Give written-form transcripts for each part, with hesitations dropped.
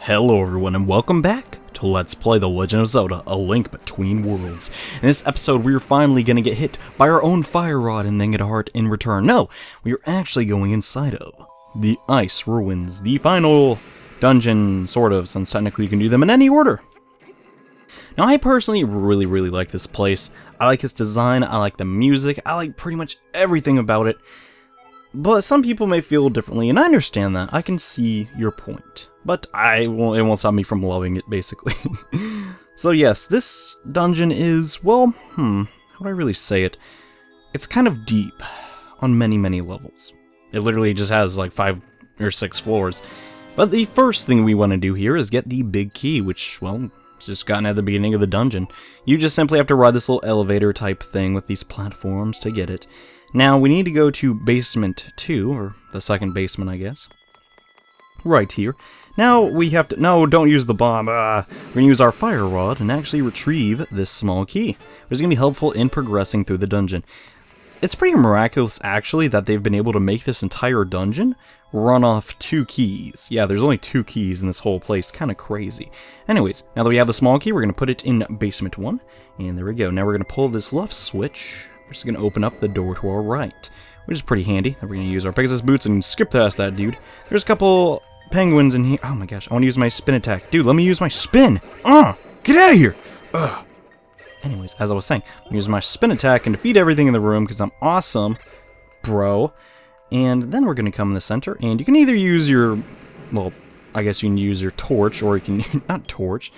Hello everyone and welcome back to Let's Play The Legend of Zelda, A Link Between Worlds. In this episode we are finally going to get hit by our own fire rod and then get a heart in return. No, we are actually going inside of the Ice Ruins, the final dungeon, sort of, since technically you can do them in any order. Now I personally really like this place. I like its design, I like the music, I like pretty much everything about it. But some people may feel differently, and I understand that. I can see your point. But it won't stop me from loving it, basically. So yes, this dungeon is, well, how do I really say it? It's kind of deep on many levels. It literally just has like 5 or 6 floors. But the first thing we want to do here is get the big key, which, well, it's just gotten at the beginning of the dungeon. You just simply have to ride this little elevator type thing with these platforms to get it. Now, we need to go to basement 2, or the second basement, I guess. Right here. Now, we have to... No, don't use the bomb. We're going to use our fire rod and actually retrieve this small key, which is going to be helpful in progressing through the dungeon. It's pretty miraculous, actually, that they've been able to make this entire dungeon run off 2 keys. Yeah, there's only 2 keys in this whole place. Kind of crazy. Anyways, now that we have the small key, we're going to put it in basement 1. And there we go. Now we're going to pull this left switch. We're just going to open up the door to our right, which is pretty handy. Then we're going to use our Pegasus boots and skip past that dude. There's a couple penguins in here. Oh my gosh, I want to use my spin attack. Dude, let me use my spin! Get out of here! Anyways, as I was saying, I'm using my spin attack and defeat everything in the room because I'm awesome, bro. And then we're going to come in the center, and you can either use your, well, I guess you can use your torch, or you can, not torch,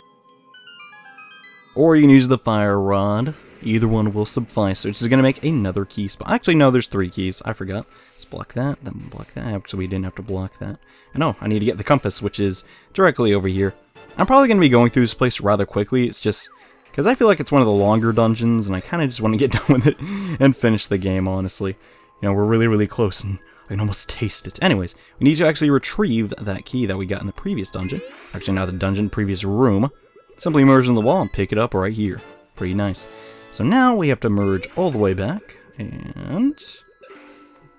or you can use the fire rod. Either one will suffice, which is going to make another key spot. Actually, no, there's 3 keys. I forgot. Let's block that, then block that. Actually, we didn't have to block that. No, I need to get the compass, which is directly over here. I'm probably going to be going through this place rather quickly. It's just because I feel like it's one of the longer dungeons, and I kind of just want to get done with it and finish the game, honestly. You know, we're really close, and I can almost taste it. Anyways, we need to actually retrieve that key that we got in the previous dungeon. Actually, not the dungeon, previous room. Simply merge in the wall and pick it up right here. Pretty nice. So now we have to merge all the way back and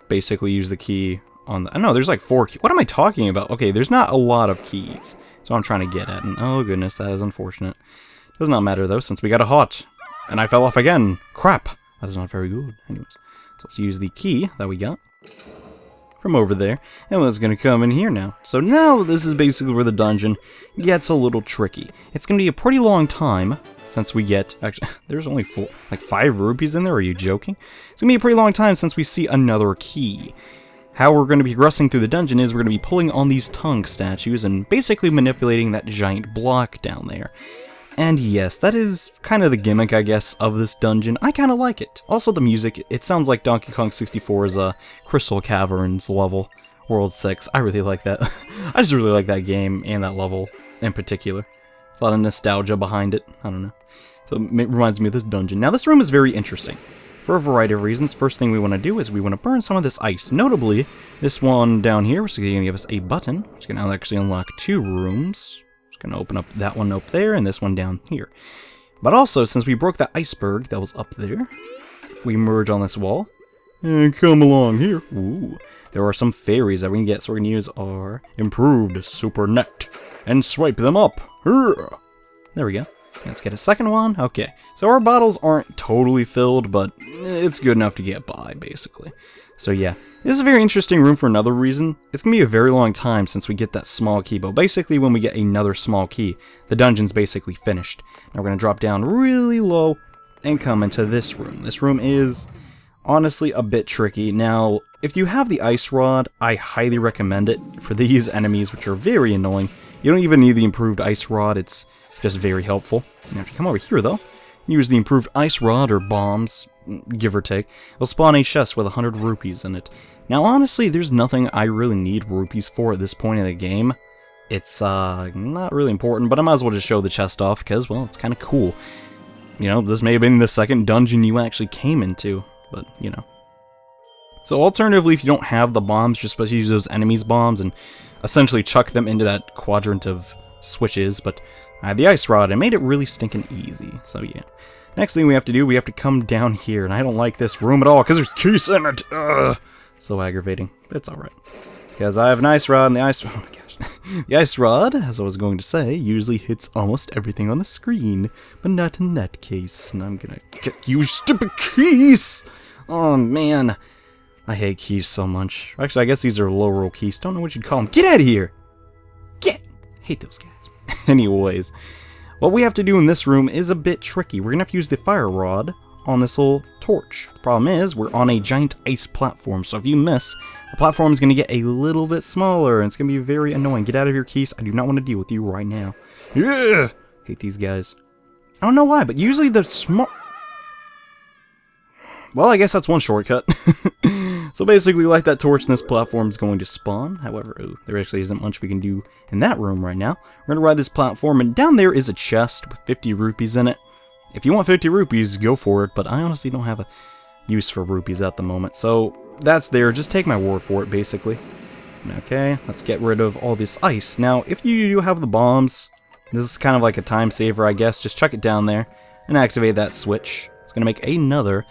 basically use the key on the... No, there's like 4 keys. What am I talking about? Okay, there's not a lot of keys. That's what I'm trying to get at. And oh goodness, that is unfortunate. Does not matter though, since we got a heart. And I fell off again. Crap. That is not very good. Anyways, so let's use the key that we got from over there. And it's going to come in here now. So now this is basically where the dungeon gets a little tricky. It's going to be a pretty long time since we get, actually, there's only 5 rupees in there, are you joking? It's going to be a pretty long time since we see another key. How we're going to be progressing through the dungeon is we're going to be pulling on these tongue statues and basically manipulating that giant block down there. And yes, that is kind of the gimmick, I guess, of this dungeon. I kind of like it. Also the music, it sounds like Donkey Kong 64's Crystal Caverns level, World 6. I really like that. I just really like that game and that level in particular. A lot of nostalgia behind it. I don't know. So it reminds me of this dungeon. Now this room is very interesting for a variety of reasons. First thing we want to do is we want to burn some of this ice. Notably, this one down here, which is going to give us a button, which is going to actually unlock 2 rooms. Just going to open up that one up there and this one down here. But also, since we broke that iceberg that was up there, if we merge on this wall and come along here, ooh, there are some fairies that we can get. So we're going to use our improved super net and swipe them up. There we go. Let's get a second one. Okay, so our bottles aren't totally filled, but it's good enough to get by, basically. So yeah, this is a very interesting room for another reason. It's going to be a very long time since we get that small key, but basically when we get another small key, the dungeon's basically finished. Now we're going to drop down really low and come into this room. This room is honestly a bit tricky. Now, if you have the ice rod, I highly recommend it for these enemies, which are very annoying. You don't even need the improved ice rod, it's just very helpful. Now if you come over here though, use the improved ice rod or bombs, give or take, it'll spawn a chest with 100 rupees in it. Now honestly, there's nothing I really need rupees for at this point in the game. It's not really important, but I might as well just show the chest off because, well, it's kind of cool. You know, this may have been the second dungeon you actually came into, but, you know. So alternatively, if you don't have the bombs, you're supposed to use those enemies' bombs and essentially chuck them into that quadrant of switches, but I had the ice rod and made it really stinking easy, so yeah. Next thing we have to do, we have to come down here, and I don't like this room at all, because there's keys in it! So aggravating. It's alright. Because I have an ice rod, and the ice... Oh my gosh. The ice rod, as I was going to say, usually hits almost everything on the screen, but not in that case. And I'm gonna get you, stupid keys! Oh man, I hate keys so much. Actually, I guess these are low roll keys. Don't know what you'd call them. Get out of here! Get! Hate those guys. Anyways, what we have to do in this room is a bit tricky. We're gonna have to use the fire rod on this little torch. The problem is, we're on a giant ice platform, so if you miss, the platform is going to get a little bit smaller, and it's going to be very annoying. Get out of here, Keys. I do not want to deal with you right now. Yeah! Hate these guys. I don't know why, but usually the small... Well, I guess that's one shortcut. So basically, like that torch in this platform is going to spawn. However, there actually isn't much we can do in that room right now. We're going to ride this platform, and down there is a chest with 50 rupees in it. If you want 50 rupees, go for it, but I honestly don't have a use for rupees at the moment. So that's there. Just take my word for it, basically. Okay, let's get rid of all this ice. Now, if you do have the bombs, this is kind of like a time saver, I guess. Just chuck it down there and activate that switch. It's going to make another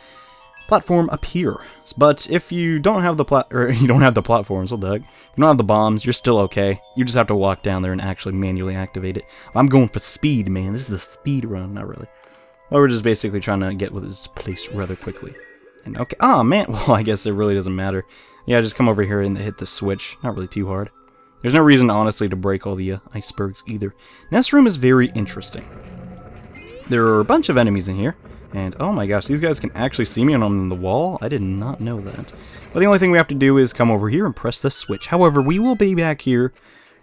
platform appear. But if you don't have the platforms, what the heck? If you don't have the bombs, you're still okay. You just have to walk down there and actually manually activate it. I'm going for speed, man. This is the speed run, not really. Well, we're just basically trying to get with this place rather quickly. And okay, man, well, I guess it really doesn't matter. Yeah, just come over here and hit the switch. Not really too hard. There's no reason, honestly, to break all the icebergs either. This room is very interesting. There are a bunch of enemies in here. And, oh my gosh, these guys can actually see me on the wall? I did not know that. But the only thing we have to do is come over here and press the switch. However, we will be back here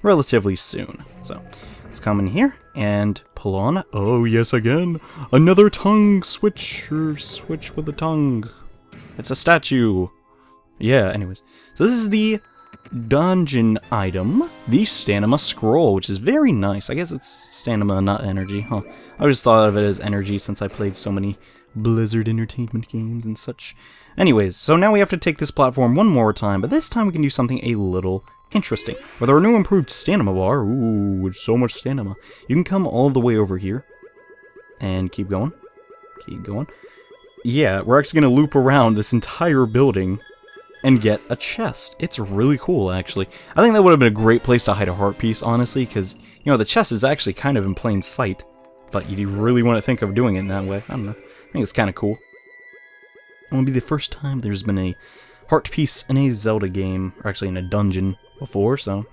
relatively soon. So, let's come in here and pull on. Oh, yes, again. Another tongue switch, or switch with a tongue. It's a statue. Yeah, anyways. So this is the dungeon item, the stamina scroll, which is very nice. I guess it's stamina, not energy, huh? I just thought of it as energy since I played so many Blizzard Entertainment games and such. Anyways, so now we have to take this platform one more time, but this time we can do something a little interesting. With our new improved stamina bar, ooh, with so much stamina, you can come all the way over here and keep going. Keep going. Yeah, we're actually going to loop around this entire building and get a chest. It's really cool, actually. I think that would have been a great place to hide a heart piece, honestly, because, you know, the chest is actually kind of in plain sight, but you really want to think of doing it in that way. I don't know. I think it's kind of cool. It won't be the first time there's been a heart piece in a Zelda game, or actually in a dungeon before, so,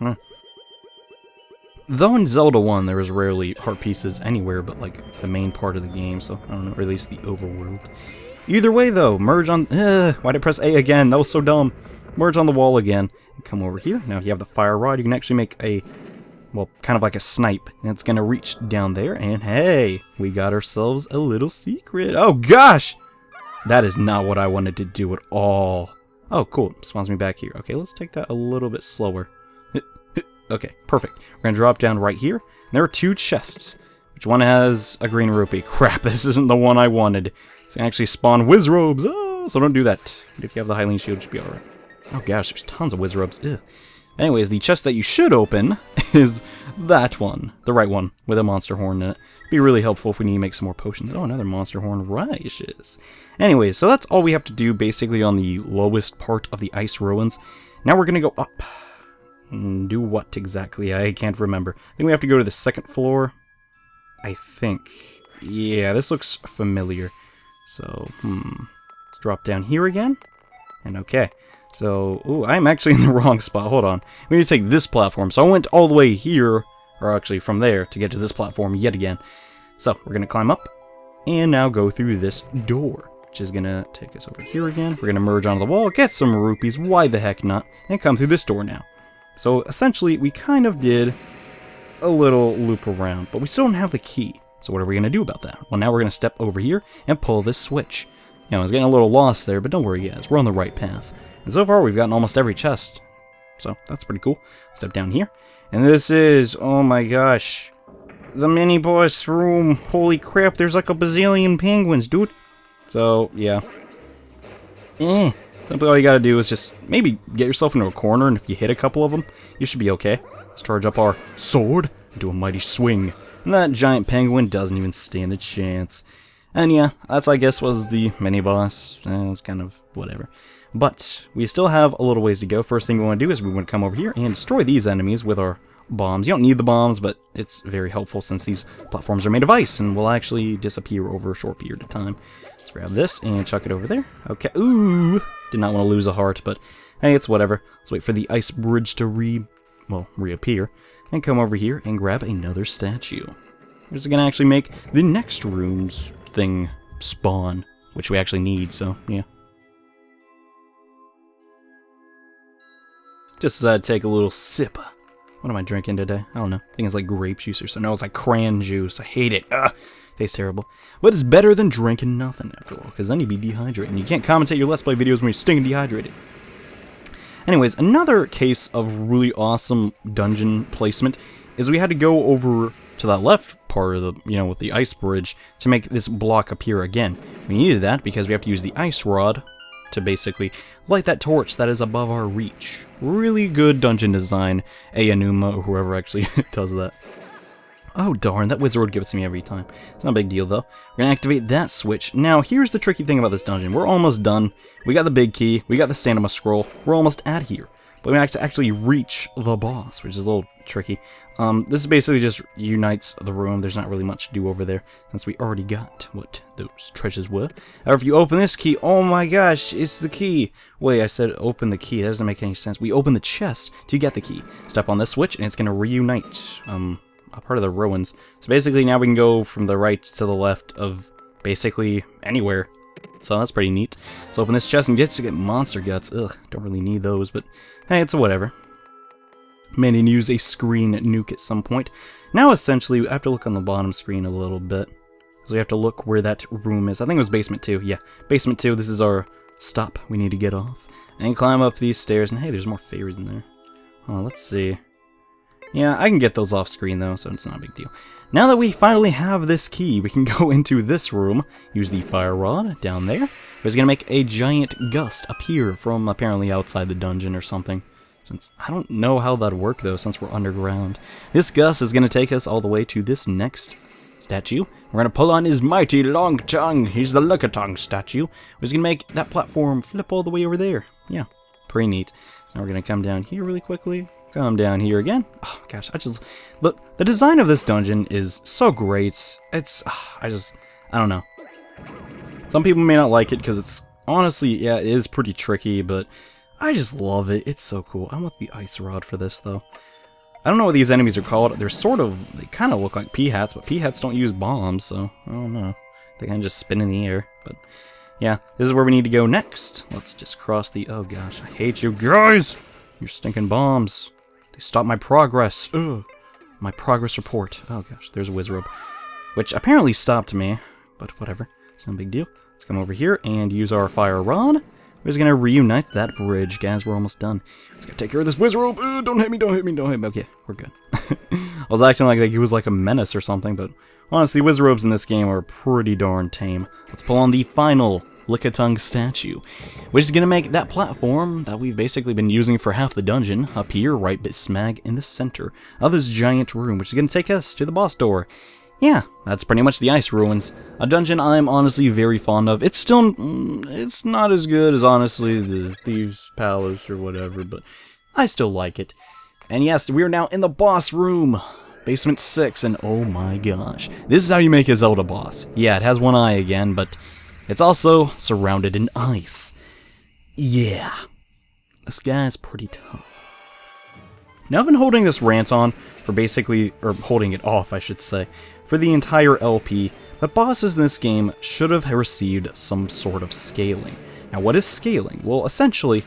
Though in Zelda 1 there was rarely heart pieces anywhere but, like, the main part of the game, so, I don't know, or at least the overworld. Either way, though, merge on... why'd I press A again? That was so dumb. Merge on the wall again. And come over here. Now, if you have the fire rod, you can actually make a... well, kind of like a snipe. And it's going to reach down there. And, hey, we got ourselves a little secret. Oh, gosh! That is not what I wanted to do at all. Oh, cool. Spawns me back here. Okay, let's take that a little bit slower. Okay, perfect. We're going to drop down right here. And there are two chests. Which one has a green rupee? Crap, this isn't the one I wanted. It's going to actually spawn whiz robes. Oh, so don't do that. But if you have the Hylian shield, it should be alright. Oh gosh, there's tons of whiz robes. Ew. Anyways, the chest that you should open is that one. The right one, with a monster horn in it. It'd be really helpful if we need to make some more potions. Oh, another monster horn rises. Anyways, so that's all we have to do basically on the lowest part of the ice ruins. Now we're going to go up. Do what exactly? I can't remember. I think we have to go to the second floor. I think. Yeah, this looks familiar. So, let's drop down here again. And okay. So, ooh, I'm actually in the wrong spot. Hold on. We need to take this platform. So I went all the way here, or actually from there, to get to this platform yet again. So, we're going to climb up, and now go through this door, which is going to take us over here again. We're going to merge onto the wall, get some rupees, why the heck not, and come through this door now. So, essentially, we kind of did a little loop around, but we still don't have the key. So what are we going to do about that? Well, now we're going to step over here and pull this switch. You know, I was getting a little lost there, but don't worry, guys. We're on the right path. And so far, we've gotten almost every chest. So, that's pretty cool. Step down here. And this is, oh my gosh, the mini-boss room. Holy crap, there's like a bazillion penguins, dude. So, yeah. Simply all you gotta do is just maybe get yourself into a corner, and if you hit a couple of them, you should be okay. Let's charge up our sword and do a mighty swing. And that giant penguin doesn't even stand a chance. And yeah, that's, I guess, was the mini-boss. It was kind of whatever. But we still have a little ways to go. First thing we want to do is we want to come over here and destroy these enemies with our bombs. You don't need the bombs, but it's very helpful since these platforms are made of ice and will actually disappear over a short period of time. Let's grab this and chuck it over there. Okay, ooh, did not want to lose a heart, but hey, it's whatever. Let's wait for the ice bridge to reappear, and come over here and grab another statue. We're just gonna actually make the next room's thing spawn, which we actually need, so yeah. Just take a little sip. What am I drinking today? I don't know. I think it's like grape juice or something. No, it's like cran juice. I hate it. Ugh. Tastes terrible. But it's better than drinking nothing after all, because then you'd be dehydrated. And you can't commentate your Let's Play videos when you're stinking dehydrated. Anyways, another case of really awesome dungeon placement is we had to go over to that left part of the, with the ice bridge to make this block appear again. We needed that because we have to use the ice rod to basically light that torch that is above our reach. Really good dungeon design, Aonuma, or whoever actually does that. Oh darn, that wizard would give it to me every time. It's not a big deal though. We're gonna activate that switch. Now here's the tricky thing about this dungeon. We're almost done. We got the big key, we got the stamina scroll, we're almost at here. But we have to actually reach the boss, which is a little tricky. This basically just unites the room. There's not really much to do over there, since we already got what those treasures were. However, if you open this key, oh my gosh, it's the key. Wait, I said open the key. That doesn't make any sense. We open the chest to get the key. Step on this switch, and it's going to reunite a part of the ruins. So basically, now we can go from the right to the left of basically anywhere. So that's pretty neat. Let's open this chest and get to get monster guts. Ugh, don't really need those, but hey, it's a whatever. May need to use a screen nuke at some point. Now, essentially, we have to look on the bottom screen a little bit. So we have to look where that room is. I think it was basement 2. Yeah, basement 2. This is our stop. We need to get off. And climb up these stairs. And hey, there's more fairies in there. Oh, let's see. Yeah, I can get those off screen, though, so it's not a big deal. Now that we finally have this key, we can go into this room, use the fire rod down there. It's going to make a giant gust appear from apparently outside the dungeon or something. Since I don't know how that'd work, though, since we're underground. This gust is going to take us all the way to this next statue. We're going to pull on his mighty long tongue. He's the Lickitung statue. We're just going to make that platform flip all the way over there. Yeah, pretty neat. So now we're going to come down here really quickly. Come down here again. Oh gosh, look, the design of this dungeon is so great. It's, I don't know. Some people may not like it because it's, honestly, yeah, it is pretty tricky, but I just love it. It's so cool. I want the ice rod for this, though. I don't know what these enemies are called. They kind of look like pea-hats, but pea-hats don't use bombs, so I don't know. They kind of just spin in the air, but yeah, this is where we need to go next. Let's just cross the, oh gosh, I hate you guys! Your stinking bombs. They stop my progress. Ugh. My progress report. Oh gosh, there's a wizrobe. Which apparently stopped me, but whatever. It's no big deal. Let's come over here and use our fire rod. We're just gonna reunite that bridge, guys. We're almost done. Just gotta take care of this wizrobe. Don't hit me, don't hit me, don't hit me. Okay, we're good. I was acting like he was like a menace or something, but honestly, wizrobes in this game are pretty darn tame. Let's pull on the final Lickitung statue, which is going to make that platform that we've basically been using for half the dungeon appear right smack in the center of this giant room, which is going to take us to the boss door. Yeah, that's pretty much the Ice Ruins, a dungeon I'm honestly very fond of. It's still, it's not as good as, honestly, the Thieves' Palace or whatever, but I still like it. And yes, we are now in the boss room, Basement 6, and oh my gosh, this is how you make a Zelda boss. Yeah, it has one eye again, but it's also surrounded in ice. Yeah. This guy's pretty tough. Now I've been holding this rant on for basically, or holding it off I should say, for the entire LP, but bosses in this game should have received some sort of scaling. Now what is scaling? Well, essentially,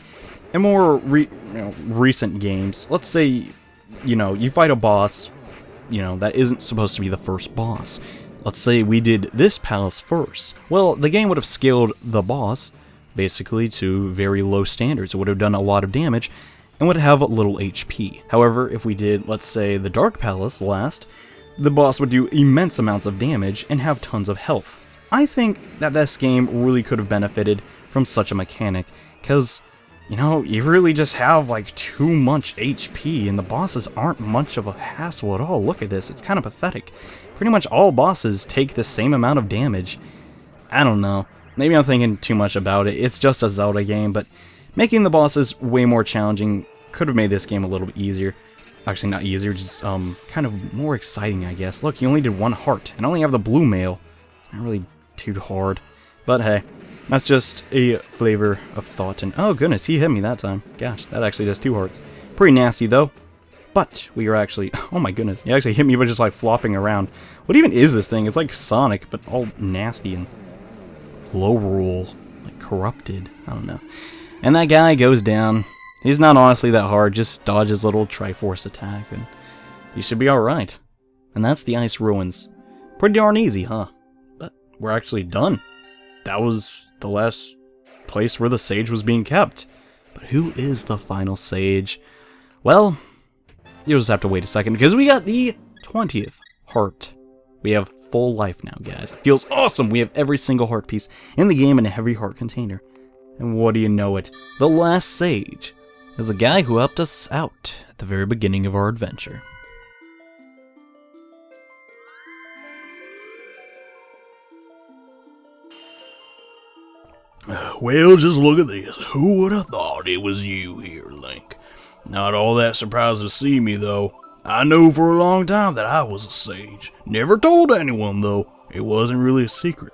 in more recent games, let's say, you fight a boss, that isn't supposed to be the first boss. Let's say we did this palace first. Well, the game would have scaled the boss, basically, to very low standards. It would have done a lot of damage, and would have little HP. However, if we did, let's say, the Dark Palace last, the boss would do immense amounts of damage and have tons of health. I think that this game really could have benefited from such a mechanic, because, you really just have, like, too much HP, and the bosses aren't much of a hassle at all. Look at this, it's kind of pathetic. Pretty much all bosses take the same amount of damage. I don't know. Maybe I'm thinking too much about it. It's just a Zelda game, but making the bosses way more challenging could have made this game a little bit easier. Actually, not easier, just kind of more exciting, I guess. Look, you only did 1 heart, and I only have the blue mail. It's not really too hard. But hey, that's just a flavor of thought. And oh goodness, he hit me that time. Gosh, that actually does 2 hearts. Pretty nasty though. But we are actually, oh my goodness, he actually hit me by just like flopping around. What even is this thing? It's like Sonic, but all nasty and low rule, like corrupted. I don't know. And that guy goes down. He's not honestly that hard, just dodge his little Triforce attack, and you should be alright. And that's the Ice Ruins. Pretty darn easy, huh? But we're actually done. That was the last place where the sage was being kept. But who is the final sage? Well, you'll just have to wait a second, because we got the 20th heart. We have full life now, guys. It feels awesome! We have every single heart piece in the game in a heavy heart container. And what do you know it? The last sage is the guy who helped us out at the very beginning of our adventure. Well, just look at this. Who would have thought it was you here, Link? Not all that surprised to see me, though. I knew for a long time that I was a sage. Never told anyone, though. It wasn't really a secret.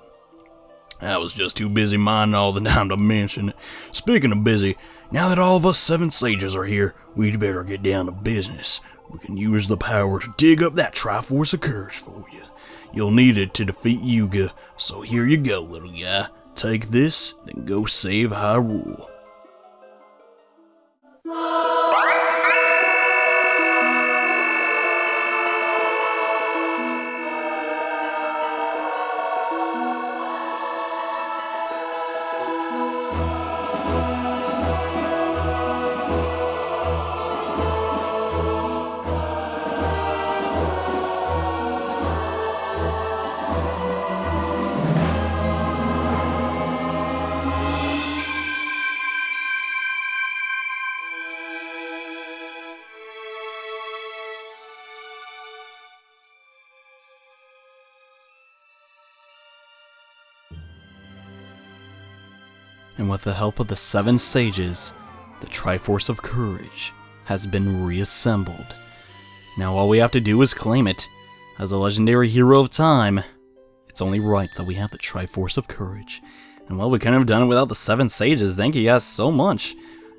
I was just too busy minding all the time to mention it. Speaking of busy, now that all of us 7 sages are here, we'd better get down to business. We can use the power to dig up that Triforce of Courage for you. You'll need it to defeat Yuga, so here you go, little guy. Take this, then go save Hyrule. And with the help of the 7 sages, the Triforce of Courage has been reassembled. Now all we have to do is claim it. As a legendary hero of time, it's only right that we have the Triforce of Courage. And well, we couldn't have done it without the 7 sages. Thank you guys so much.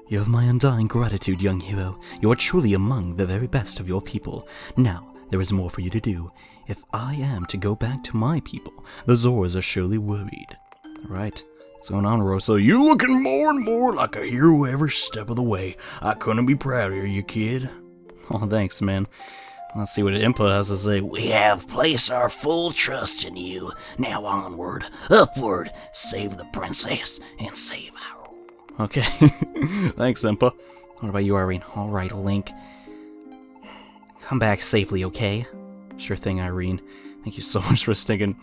You have my undying gratitude, young hero. You are truly among the very best of your people. Now, there is more for you to do. If I am to go back to my people, the Zoras are surely worried. Alright. What's going on, Rosa? You looking more and more like a hero every step of the way. I couldn't be prouder of you, kid. Oh, thanks, man. Let's see what Impa has to say. We have placed our full trust in you. Now onward, upward, save the princess, and save Hyrule. Okay. Thanks, Impa. What about you, Irene? Alright, Link. Come back safely, okay? Sure thing, Irene. Thank you so much for sticking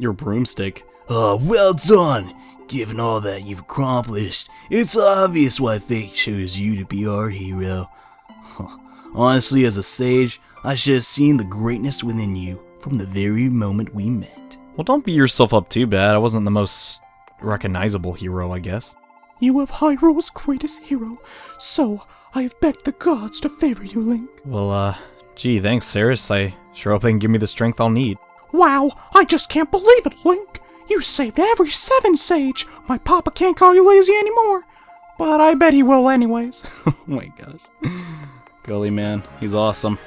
your broomstick. Well done! Given all that you've accomplished, it's obvious why fate chose you to be our hero. Honestly, as a sage, I should have seen the greatness within you from the very moment we met. Well, don't beat yourself up too bad. I wasn't the most recognizable hero, I guess. You are Hyrule's greatest hero, so I have begged the gods to favor you, Link. Well, gee, thanks, Ceres. I sure hope they can give me the strength I'll need. Wow, I just can't believe it, Link. You saved every 7 sage. My papa can't call you lazy anymore. But I bet he will anyways. Oh my gosh. Gully man, he's awesome.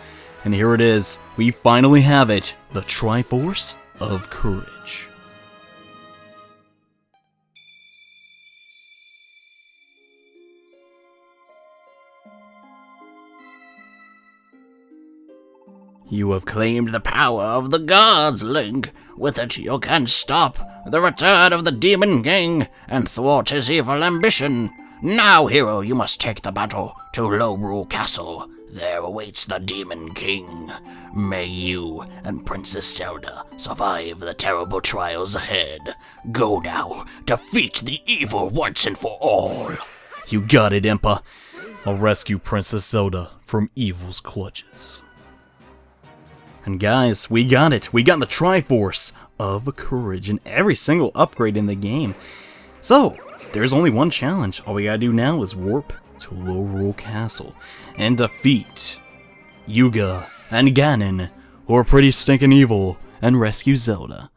And here it is. We finally have it. The Triforce of Courage. You have claimed the power of the gods, Link. With it, you can stop the return of the Demon King and thwart his evil ambition. Now, hero, you must take the battle to Lorule Castle. There awaits the Demon King. May you and Princess Zelda survive the terrible trials ahead. Go now, defeat the evil once and for all. You got it, Impa. I'll rescue Princess Zelda from evil's clutches. And guys, we got it. We got the Triforce of Courage and every single upgrade in the game. So, there's only one challenge. All we gotta do now is warp to Lorule Castle and defeat Yuga, and Ganon, who are pretty stinking evil, and rescue Zelda.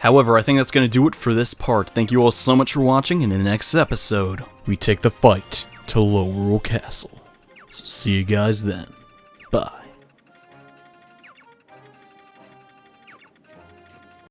However, I think that's going to do it for this part. Thank you all so much for watching, and in the next episode, we take the fight to Lorule Castle. So see you guys then. Bye.